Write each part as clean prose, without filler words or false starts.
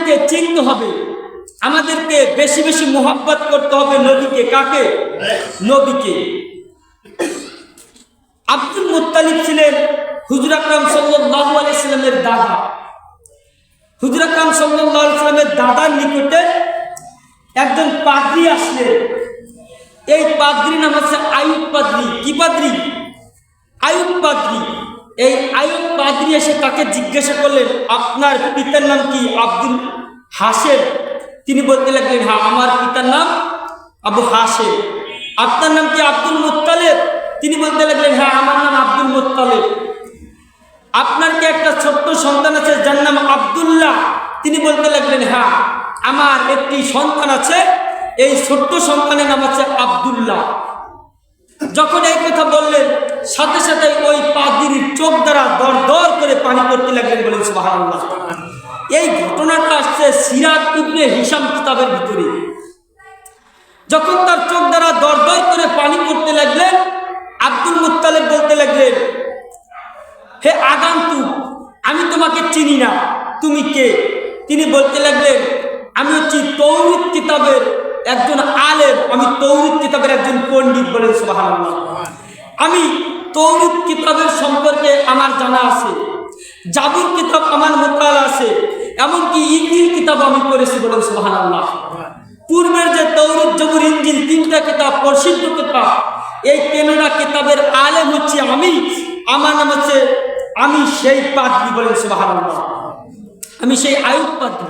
আমাদেরকে চিনতে হবে, আমাদেরকে বেশি বেশি মোহাব্বত করতে হবে নবীকে। কাকে? নবীকে। আব্দুল মুত্তালিব ছিলেন হুজুর আকরাম সাল্লাল্লাহু আলাইহি সাল্লামের দাদা। হুজুর আকরাম সাল্লাল্লাহু আলাইহি সাল্লামের দাদার নিকটে একজন পাদ্রী আসলেন। এই পাদ্রীর নাম হচ্ছে আইয়ুব পাদ্রী। কি পাদ্রী? আইয়ুব পাদ্রী। এই আইয়ুব পাদ্রী এসে তাকে জিজ্ঞাসা করলেন, আপনার পিতার নাম কি? আব্দুল হাশেম। তিনি বলতে লাগলেন, হ্যাঁ, আমার পিতার নাম আবু হাশেম। আপনার নাম কি? Abdul Muttalib. তিনি বলতে লাগলেন, হ্যাঁ, আমার নাম আব্দুল মুত্তালিব। আপনার কি একটা ছোট্ট সন্তান আছে যার নাম আব্দুল্লাহ? তিনি বলতে লাগলেন, হ্যাঁ, আমার একটি সন্তান আছে, এই ছোট্ট সন্তানের নাম আছে আব্দুল্লাহ। যখন এই কথা বললেন, সাথে সাথে ওই পাদ্রীর চোখ দ্বারা দর দর করে পানি পড়তে লাগলেন। বলেন সুবহানাল্লাহ। এই ঘটনাটা আসছে সিরাত ইবনে হিশাম কিতাবের ভিতরে। যখন তার চোখ দ্বারা দর দর করে পানি পড়তে লাগলেন, আব্দুল মুত্তালিব বলতে লাগলেন, হে আগান্তুক, আমি তোমাকে চিনি না, তুমি কে? তিনি বলতে লাগলেন, আমি হচ্ছি তৌরিত কিতাবের একজন আলেম, আমি তৌরিত কিতাবের একজন পণ্ডিত। বলেন সুবহানাল্লাহ। আমি তৌরিত কিতাবের সম্পর্কে আমার জানা আছে, জাবুর কিতাব আমার মোতালা আছে, এমনকি ইনজিল কিতাব আমি পড়েছি। বলেন সুবহানাল্লাহ। পূর্বের যে তৌরিত, জবুর, ইনজিল, তিনটা কিতাব, প্রসিদ্ধ কিতাব, এই তিনটা কিতাবের আলেম হচ্ছে আমি। আমার নাম হচ্ছে, আমি সেই পাদ্রী। বলেন সুবহানাল্লাহ। আমি সেই আইয়ুব পাদ্রী।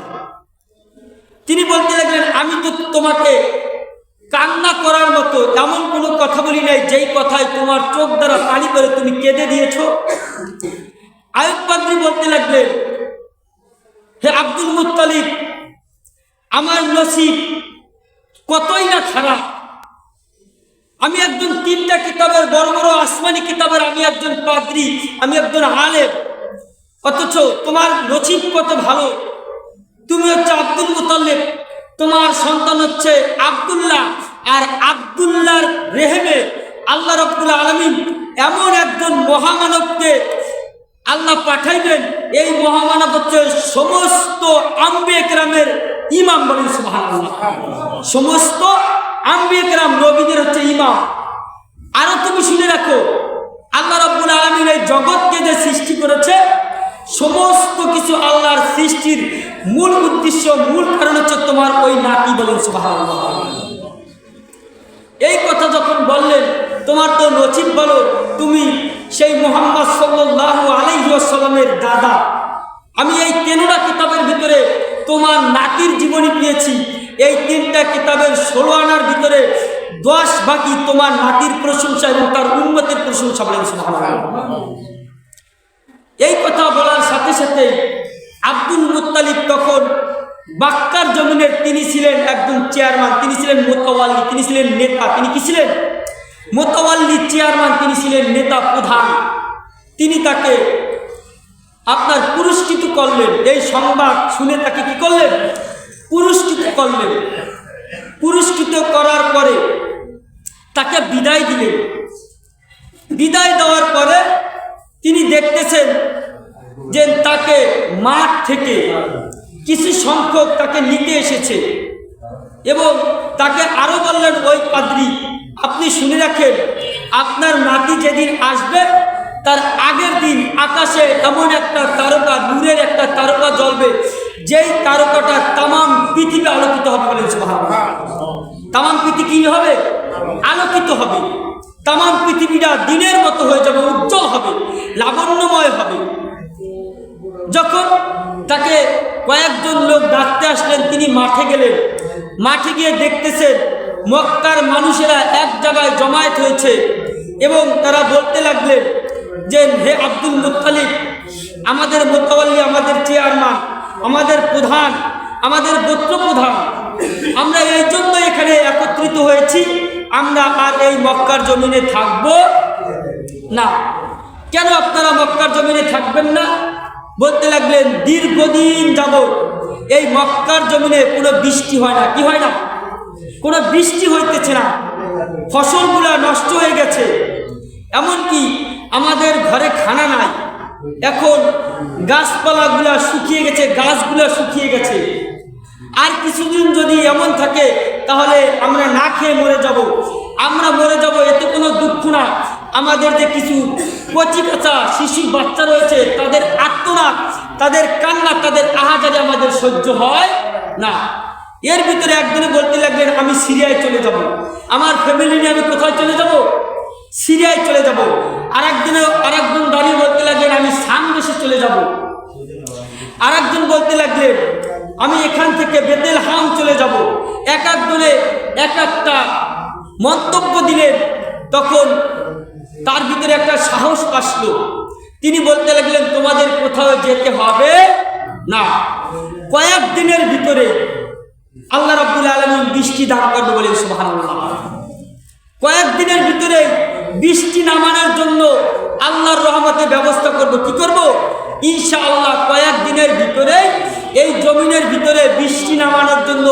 তিনি বলতে লাগলেন, আমি তো তোমাকে কান্না করার মতো এমন কোনো কথা বলি নাই যেই কথায় তোমার চোখ দ্বারা পানি করে তুমি কেঁদে দিয়েছ। আইয়ুব পাদ্রী বলতে লাগলেন, হে আব্দুল মুত্তালিব, আমার নসিব কতই না খারাপ। আমি একজন তিনটা কিতাবের, বড় বড় আসমানি কিতাবের আমি একজন পাদ্রী, আমি একজন আলেম, অথচ তোমার নসিব কত ভালো। তুমি হচ্ছে আব্দুল মুত্তালিব, তোমার সন্তান হচ্ছে আব্দুল্লাহ, আর আব্দুল্লাহর রেহেমে আল্লাহ রাব্বুল আলামিন এমন একজন মহামানবকে আল্লাহ পাঠাইবেন। এই মহামানব হচ্ছে সমস্ত আম্বিয়া কেরামের ইমাম। বলেন সুবহানাল্লাহ। সমস্ত আম্বিয়া কেরাম, নবীদের হচ্ছে ইমাম। আরো তুমি শুনে রাখো, আল্লাহ রাব্বুল আলামিন এই জগৎকে যে সৃষ্টি করেছে, সমস্ত কিছু আল্লাহর সৃষ্টির মূল উদ্দেশ্য, মূল কারণ হচ্ছে তোমার ওই নাতি। বলেন সুবহানাল্লাহ। এই কথা যখন বললেন, তোমার তো নসিব বলো, তুমি সেই মুহাম্মদ সাল্লাল্লাহু আলাইহি ওয়াসাল্লামের দাদা। আমি এই তিনটা কিতাবের ভিতরে তোমার নাতির জীবনী পেয়েছি। এই তিনটা কিতাবের 16 আনার ভিতরে 10 ভাগই তোমার নাতির প্রশংসা এবং তার উম্মতের প্রশংসা। বলেন সুবহানাল্লাহ। এই কথা বলার সাথে সাথে আব্দুল মুত্তালিব তখন মক্কার জমিনের, তিনি ছিলেন একজন চেয়ারম্যান, তিনি ছিলেন মুতাওয়াল্লি, তিনি ছিলেন নেতা। তিনি কি ছিলেন? মুতাওয়াল্লি, চেয়ারম্যান, তিনি ছিলেন নেতা, প্রধান। তিনি তাকে আপনার পুরস্কৃত করলেন। এই সংবাদ শুনে তাকে কি করলেন? পুরস্কৃত করলেন। পুরস্কৃত করার পরে তাকে বিদায় দিলেন। বিদায় দেওয়ার পরে তিনি দেখতেছেন যে তাকে মাঠ থেকে কিছু সংখ্যক তাকে নিতে এসেছে এবং তাকে আরো বললেন, ওই পাদ্রী, আপনি শুনে রাখেন, আপনার নাতি যেদিন আসবে তার আগের দিন আকাশে এমন একটা তারকা, নূরের একটা তারকা জ্বলবে, যেই তারকাটা তামাম পৃথিবী আলোকিত হবে। বলেন সুবহানাল্লাহ। তামাম পৃথিবী কি হবে? আলোকিত হবে। তামাম পৃথিবীটা দিনের মতো হয়ে যাবে, উজ্জ্বল হবে, লাবণ্যময় হবে। যখন তাকে কয়েকজন লোক ডাকতে আসলেন, তিনি মাঠে গেলেন। মাঠে গিয়ে দেখতেছেন মক্কার মানুষেরা এক জায়গায় জমায়েত হয়েছে এবং তারা বলতে লাগলেন যে, হে আব্দুল মুত্তালিব, আমাদের মুতাওয়াল্লি, আমাদের চেয়ারম্যান, আমাদের প্রধান, আমাদের গোত্র প্রধান, আমরা এই জন্য এখানে একত্রিত হয়েছি, আমরা আর এই মক্কার জমিনে থাকব না। কেন আপনারা মক্কার জমিনে থাকবেন না? বলতে লাগলেন, দীর্ঘদিন যাবৎ এই মক্কার জমিনে কোনো বৃষ্টি হয় না। কি হয় না? কোনো বৃষ্টি হইতেছে না, ফসলগুলা নষ্ট হয়ে গেছে, এমনকি আমাদের ঘরে খানা নাই, এখন গাছপালাগুলা শুকিয়ে গেছে, গাছগুলা শুকিয়ে গেছে। আর কিছুদিন যদি এমন থাকে তাহলে আমরা না খেয়ে মরে যাব, আমরা মরে যাব, এতে কোনো দুঃখ না। আমাদের যে কিছু কচিকাঁচা শিশু বাচ্চা রয়েছে, তাদের আর্তনাদ, তাদের কান্না, তাদের আহাজারি আমাদের সহ্য হয় না। এর ভিতরে একজনে বলতে লাগলেন আমি সিরিয়ায় চলে যাব, আমার ফ্যামিলি নিয়ে আমি কোথায় চলে যাব? সিরিয়ায় চলে যাব। আরেকজন দাঁড়িয়ে বলতে লাগলেন আমি সামদেশে চলে যাব। আরেকজন বলতে লাগলেন আমি এখান থেকে বেতেলহাম চলে যাব। এক একজনে এক একটা মন্তব্য দিলেন। তখন তার ভিতরে একটা সাহস আসলো, তিনি বলতে লাগলেন তোমাদের কোথাও যেতে হবে না, কয়েকদিনের ভিতরে আল্লাহ রাব্বুল আলামিন বৃষ্টি দান করবে বলেন সুবহানাল্লাহ। কয়েকদিনের ভিতরে বৃষ্টি নামানোর জন্য আল্লাহর রহমতের ব্যবস্থা করব। কি করব? ইনশাআল্লাহ কয়েকদিনের ভিতরে এই জমিনের ভিতরে বৃষ্টি নামানোর জন্য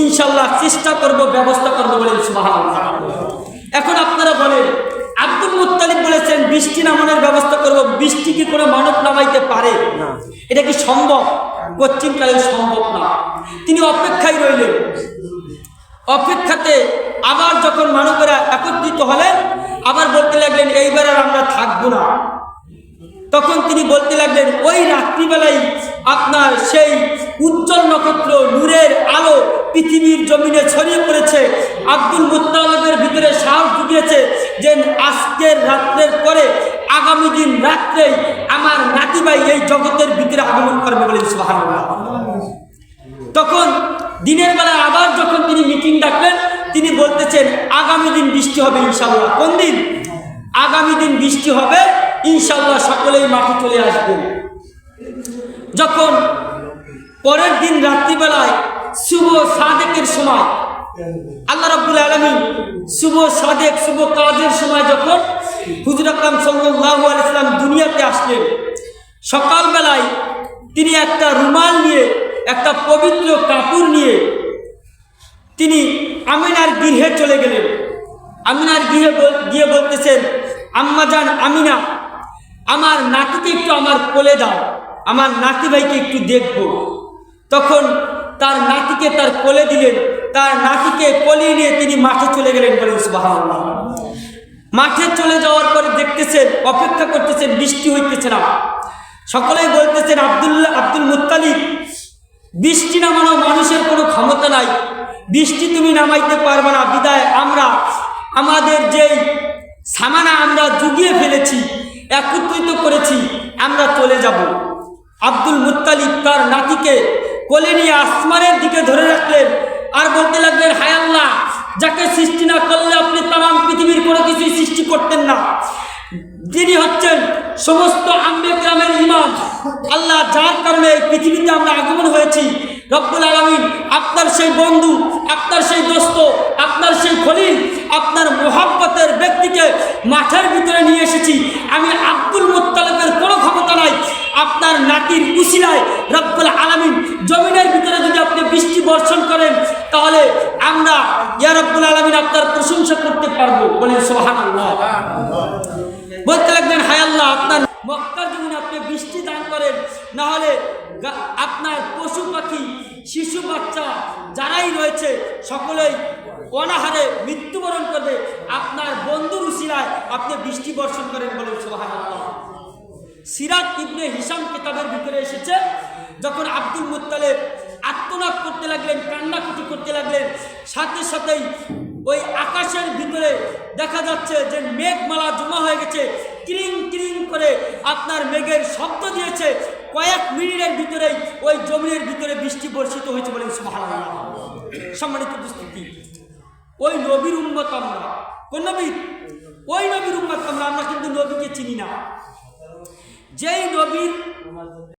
ইনশাআল্লাহ চেষ্টা করব, ব্যবস্থা করব বলেন সুবহানাল্লাহ। এখন আপনারা বলেন আব্দুল মুত্তালিব বলেছেন বৃষ্টি নামানোর ব্যবস্থা করব, বৃষ্টি কি করে মানব নামাইতে পারে? এটা কি সম্ভব? পশ্চিমকালে সম্ভব না। তিনি অপেক্ষায় রইলেন। অপেক্ষাতে আবার যখন মানবেরা একত্রিত হলেন, আবার বলতে লাগলেন এইবার আর আমরা থাকবো না। তখন তিনি বলতে লাগলেন ওই রাত্রিবেলায় আপনার সেই উজ্জ্বল নক্ষত্র নূরের আলো পৃথিবীর জমিনে ছড়িয়ে পড়েছে। আব্দুল মুত্তালিবের ভিতরে সাহস জুগিয়েছে যে আজকের রাত্রের পরে আগামী দিন রাত্রেই আমার নাতি ভাই এই জগতের ভিতরে আগমন করবে বলেন সুবহানাল্লাহ। তখন দিনের বেলায় আবার যখন তিনি মিটিং ডাকলেন, তিনি বলতেছেন আগামী দিন বৃষ্টি হবে ইনশাআল্লাহ। কোন দিন? আগামী দিন বৃষ্টি হবে ইনশাআল্লাহ, সকলেই মাঠে চলে আসবেন। যখন পরের দিন রাত্রিবেলায় শুভ সাদেকের সময়, আল্লাহ রাব্বুল আলামিন শুভ সাদেক, শুভ কাজের সময় যখন হুজুর আকরাম সাল্লাল্লাহু আলাইহি ওয়াসাল্লাম দুনিয়াতে আসলেন, সকালবেলায় তিনি একটা রুমাল নিয়ে, একটা পবিত্র কাপড় নিয়ে তিনি আমিনার গৃহে চলে গেলেন। আমিনার গৃহে গিয়ে বলতেছেন আম্মাজান আমিনা, আমার নাতিকে একটু আমার কোলে দাও, আমার নাতি ভাইকে একটু দেখব। তখন তার নাতিকে তার কোলে দিলেন, তার নাতিকে কোলে নিয়ে তিনি মাঠে চলে গেলেন বলেন সুবহানাল্লাহ। মাঠে চলে যাওয়ার পরে দেখতেছেন, অপেক্ষা করতেছেন, বৃষ্টি হইতেছে না। সকলেই বলতেছেন আব্দুল মুত্তালিব, বৃষ্টি নামানো মানুষের কোনো ক্ষমতা নাই, বৃষ্টি তুমি নামাইতে পারবে না, বিদায় আমরা আমাদের যেই সামানা আমরা জুগিয়ে ফেলেছি, একত্রিত করেছি, আমরা চলে যাব। আব্দুল মুত্তালিব তার নাতিকে কোলে নিয়ে আসমানের দিকে ধরে রাখলেন আর বলতে লাগলেন হায় আল্লাহ, যাকে সৃষ্টি না করলে আপনি তামাম পৃথিবীর কোনো কিছুই সৃষ্টি করতেন না। যিনি হচ্ছেন সমস্ত আম্বিয়া কিরামের ইমাম, আল্লাহ যার কারণে পৃথিবীতে আমরা আগমন হয়েছি, রব্বুল আলামিন আপনার সেই বন্ধু, আপনার সেই দোস্ত, আপনার সেই খলিল, আপনার মোহাব্বতের ব্যক্তিকে মাঠের ভিতরে নিয়ে এসেছি। আমি আব্দুল মুত্তালিবের কোনো ক্ষমতা নাই, আপনার নাতির উসিলায় রব্বুল আলামিন জমিনের ভিতরে যদি আপনি বৃষ্টি বর্ষণ করেন তাহলে আমরা ইয়া রব্বুল আলামিন আপনার প্রশংসা করতে পারবো বলেন সুবহানাল্লাহ। বলতে লাগলেন হায় আল্লাহ, আপনার মক্কার জমিনে আপনি বৃষ্টি দান করেন, না হলে আপনার পশু পাখি, শিশু বাচ্চা যারাই রয়েছে সকলেই অনাহারে মৃত্যুবরণ করবে। আপনার বন্ধুর উসিলায় আপনি বৃষ্টি বর্ষণ করেন বলেন সুবহানাল্লাহ। সিরাত ইবনে হিশাম কিতাবের ভিতরে এসেছে, যখন আব্দুল মুত্তালিব আত্মনাদ করতে লাগলেন, কান্নাকুটি করতে লাগলেন, সাথে সাথেই ওই আকাশের ভিতরে দেখা যাচ্ছে যে মেঘমালা জমা হয়ে গেছে, ক্রিং ক্রিং করে আপনার মেঘের শব্দ দিয়েছে। কয়েক মিনিটের ভিতরেই ওই জমিনের ভিতরে বৃষ্টি বর্ষিত হয়েছে বলেন সুবহানাল্লাহ। সম্মানিত উপস্থিতি, ওই নবীর উম্মত আমরা। কোন নবীর? ওই নবীর উম্মত আমরা কিন্তু নবীকে চিনি না। যেই নবীর